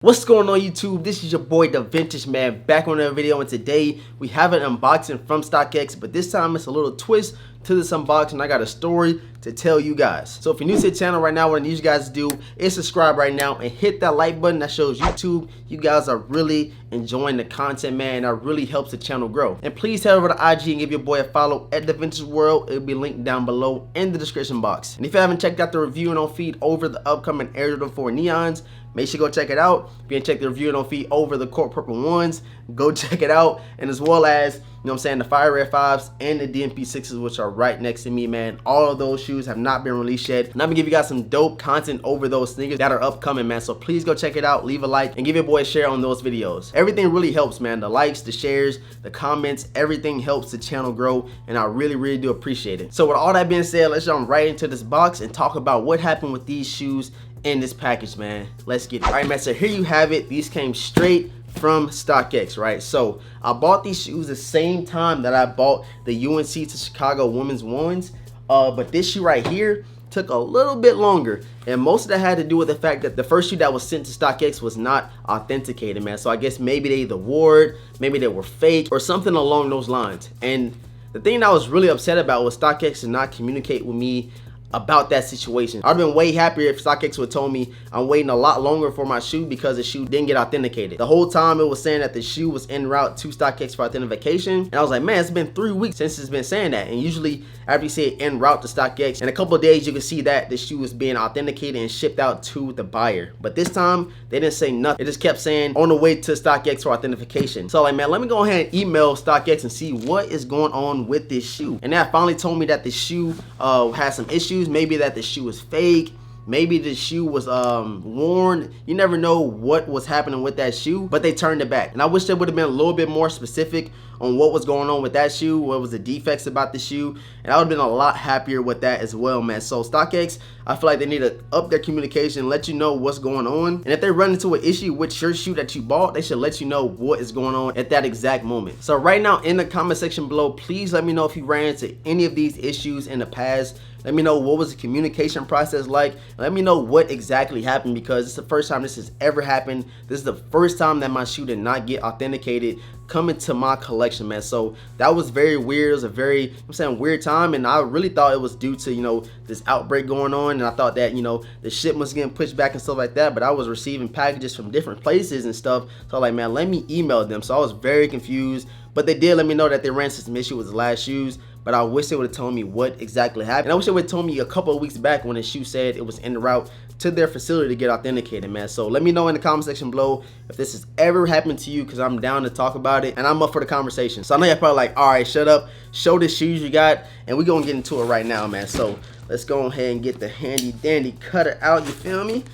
What's going on YouTube? This is your boy DEVINTAGE man, back on another video, and today we have an unboxing from StockX, but this time it's a little twist to this unboxing. I got a story to tell you guys. So if you're new to the channel right now, what I need you guys to do is subscribe right now and hit that like button. That shows YouTube you guys are really enjoying the content, man. That really helps the channel grow. And please head over to IG and give your boy a follow at DEVINTAGE World. It'll be linked down below in the description box. And if you haven't checked out the review and on feed over the upcoming Air Jordan 4 Neons, make sure you go check it out. If you didn't check the review and on feed over the Court Purple ones, go check it out. And as well as, you know what I'm saying, the Fire Red 5s and the DMP 6s, which are right next to me, man. All of those shoes have not been released yet, and I'm gonna give you guys some dope content over those sneakers that are upcoming, man. So please go check it out, leave a like, and give your boy a share on those videos. Everything really helps, man. The likes, the shares, the comments, everything helps the channel grow, and I really do appreciate it. So with all that being said, let's jump right into this box and talk about what happened with these shoes in this package, man. Let's get it. All right, man, so here you have it. These came straight from StockX, right? So I bought these shoes the same time that I bought the UNC to Chicago women's ones, but this shoe right here took a little bit longer, and most of that had to do with the fact that the first shoe that was sent to StockX was not authenticated, man. So I guess maybe they either wore it, maybe they were fake, or something along those lines. And the thing that I was really upset about was StockX did not communicate with me about that situation. I'd have been way happier if StockX would have told me I'm waiting a lot longer for my shoe because the shoe didn't get authenticated. The whole time it was saying that the shoe was en route to StockX for authentication, and I was like, man, it's been 3 weeks since it's been saying that. And usually after you say en route to StockX, in a couple of days you can see that the shoe is being authenticated and shipped out to the buyer. But this time they didn't say nothing. It just kept saying on the way to StockX for authentication. So like, man, let me go ahead and email StockX and see what is going on with this shoe. And that finally told me that the shoe had some issues. Maybe that the shoe was fake, maybe the shoe was worn. You never know what was happening with that shoe, but they turned it back. And I wish they would have been a little bit more specific on what was going on with that shoe, what was the defects about the shoe, and I would have been a lot happier with that as well, man. So StockX, I feel like they need to up their communication, let you know what's going on, and if they run into an issue with your shoe that you bought, they should let you know what is going on at that exact moment. So right now in the comment section below, please let me know if you ran into any of these issues in the past. Let me know what was the communication process like. Let me know what exactly happened, because it's the first time this has ever happened. This is the first time that my shoe did not get authenticated coming to my collection, man. So that was very weird. It was a very, weird time, and I really thought it was due to, you know, this outbreak going on, and I thought that, you know, the ship was getting pushed back and stuff like that, but I was receiving packages from different places and stuff. So like, man, let me email them. So I was very confused, but they did let me know that they ran into some issue with the last shoes. But I wish they would have told me what exactly happened. And I wish they would have told me a couple of weeks back when the shoe said it was en route to their facility to get authenticated, man. So let me know in the comment section below if this has ever happened to you, because I'm down to talk about it and I'm up for the conversation. So I know you're probably like, all right, shut up, show the shoes you got, and we're gonna get into it right now, man. So let's go ahead and get the handy dandy cutter out, you feel me,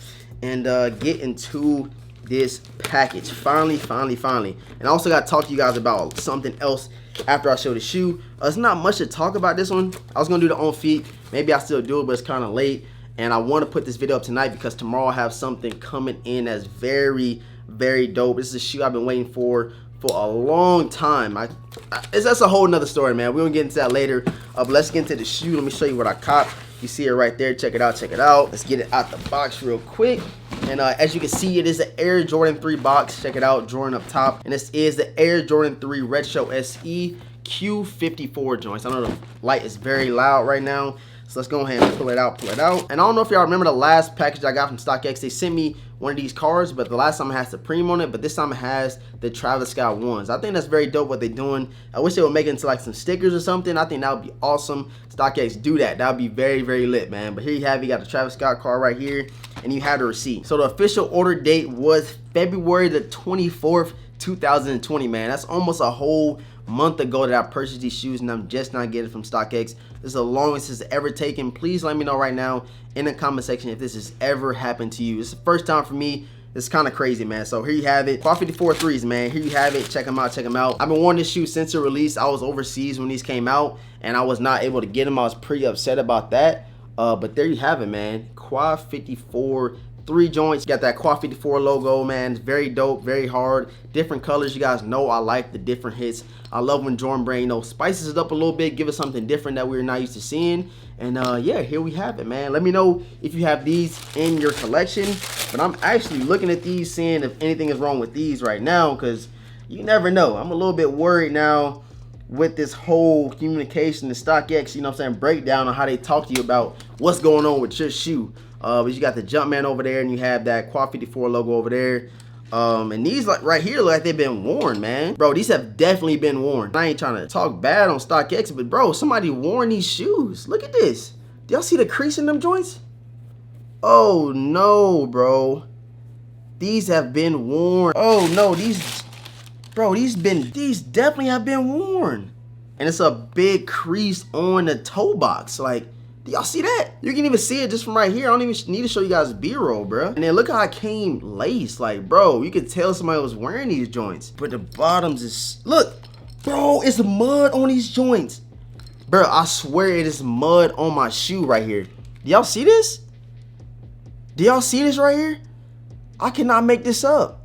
and get into this package. Finally. And I also got to talk to you guys about something else after I show the shoe. It's not much to talk about this one. I was gonna do the on feet, maybe I still do it, but it's kind of late, and I want to put this video up tonight because tomorrow I have something coming in that's very dope. This is a shoe I've been waiting for a long time. That's a whole nother story, man. We're gonna get into that later, but let's get into the shoe. Let me show you what I caught. You see it right there. Check it out. Let's get it out the box real quick. And as you can see, it is the Air Jordan 3 box. Check it out, Jordan up top. And this is the Air Jordan 3 Retro SE Q54 joints. I know the light is very loud right now, so let's go ahead and pull it out. And I don't know if y'all remember the last package I got from StockX. They sent me one of these cards, but the last time it has Supreme on it, but this time it has the Travis Scott ones. I think that's very dope what they're doing. I wish they would make it into like some stickers or something. I think that would be awesome. StockX, do that. That would be very lit, man. But here you have it. You got the Travis Scott card right here, and you have the receipt. So the official order date was February the 24th, 2020, man. That's almost a whole month ago that I purchased these shoes, and I'm just not getting it from StockX. This is the longest it's ever taken. Please let me know right now in the comment section if this has ever happened to you. It's the first time for me. It's kind of crazy, man. So here you have it. Quad 54 threes, man. Here you have it. Check them out. I've been wanting this shoe since it released. I was overseas when these came out, and I was not able to get them. I was pretty upset about that. But there you have it, man. Quad 54 3 joints. You got that Quad 54 logo, man. It's very dope, very hard. Different colors. You guys know I like the different hits. I love when Jordan Brand, you know, spices it up a little bit, give us something different that we're not used to seeing. And yeah, here we have it, man. Let me know if you have these in your collection. But I'm actually looking at these, seeing if anything is wrong with these right now, because you never know. I'm a little bit worried now with this whole communication, the StockX, you know what I'm saying, breakdown on how they talk to you about what's going on with your shoe. But you got the Jumpman over there, and you have that Quad 54 logo over there. And these, like right here, look like they've been worn, man. Bro, these have definitely been worn. I ain't trying to talk bad on StockX, but bro, somebody worn these shoes. Look at this. Do y'all see the crease in them joints? Oh no, bro. These have been worn. Oh no, these definitely have been worn. And it's a big crease on the toe box. Like, do y'all see that? You can even see it just from right here. I don't even need to show you guys B-roll, bro. And then look how it came laced. Like, bro, you could tell somebody was wearing these joints. But the bottoms is, look, bro, it's mud on these joints. Bro, I swear it is mud on my shoe right here. Do y'all see this? Do y'all see this right here? I cannot make this up.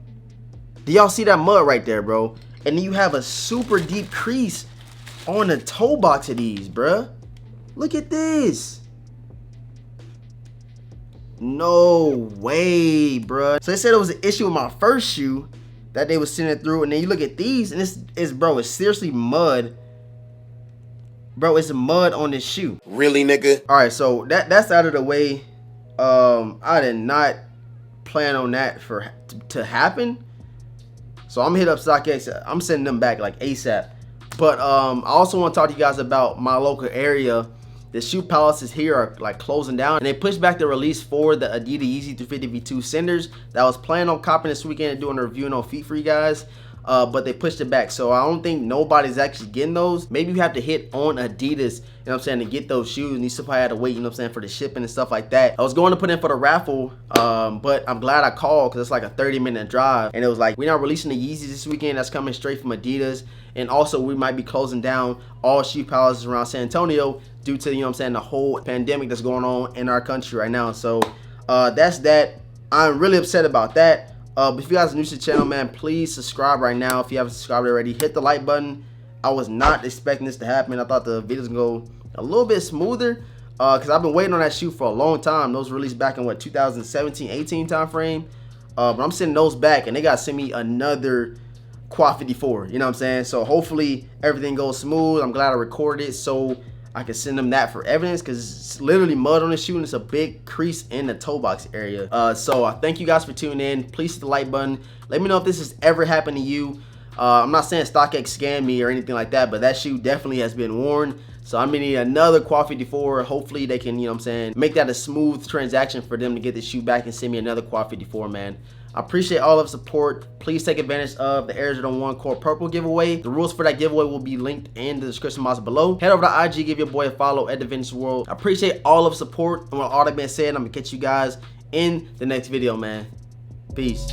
Do y'all see that mud right there, bro? And then you have a super deep crease on the toe box of these, bruh. Look at this. No way, bruh. So they said it was an issue with my first shoe that they was sending through, and then you look at these, and it's seriously mud. Bro, it's mud on this shoe. Really, nigga? All right, so that's out of the way. I did not plan on that to happen. So I'm gonna hit up StockX. I'm sending them back like ASAP. But I also want to talk to you guys about my local area. The shoe palaces here are like closing down, and they pushed back the release for the Adidas Yeezy 350 V2 Cinders that I was planning on copping this weekend and doing a review on feet for you guys. But they pushed it back, so I don't think nobody's actually getting those. Maybe you have to hit on Adidas, you know what I'm saying, to get those shoes, and you still probably had to wait, you know what I'm saying, for the shipping and stuff like that. I was going to put in for the raffle, but I'm glad I called, because it's like a 30-minute drive, and it was like, we're not releasing the Yeezys this weekend. That's coming straight from Adidas, and also we might be closing down all shoe palaces around San Antonio due to, you know what I'm saying, the whole pandemic that's going on in our country right now. So that's that. I'm really upset about that. But if you guys are new to the channel, man, please subscribe right now. If you haven't subscribed already, hit the like button. I was not expecting this to happen. I thought the videos would go a little bit smoother, because I've been waiting on that shoe for a long time. Those released back in what, 2017-18 time frame. But I'm sending those back, and they got to send me another Quad 54. You know what I'm saying? So hopefully everything goes smooth. I'm glad I recorded it so I can send them that for evidence, because it's literally mud on the shoe and it's a big crease in the toe box area. So I thank you guys for tuning in. Please hit the like button. Let me know if this has ever happened to you. I'm not saying StockX scammed me or anything like that, but that shoe definitely has been worn. So I'm gonna need another Quad 54. Hopefully they can, you know what I'm saying, make that a smooth transaction for them to get the shoe back and send me another Quad 54, man. I appreciate all of the support. Please take advantage of the Air Jordan 1 Core Purple giveaway. The rules for that giveaway will be linked in the description box below. Head over to IG, give your boy a follow at DEVINTAGE World. I appreciate all of the support. And with all that being said, I'm gonna catch you guys in the next video, man. Peace.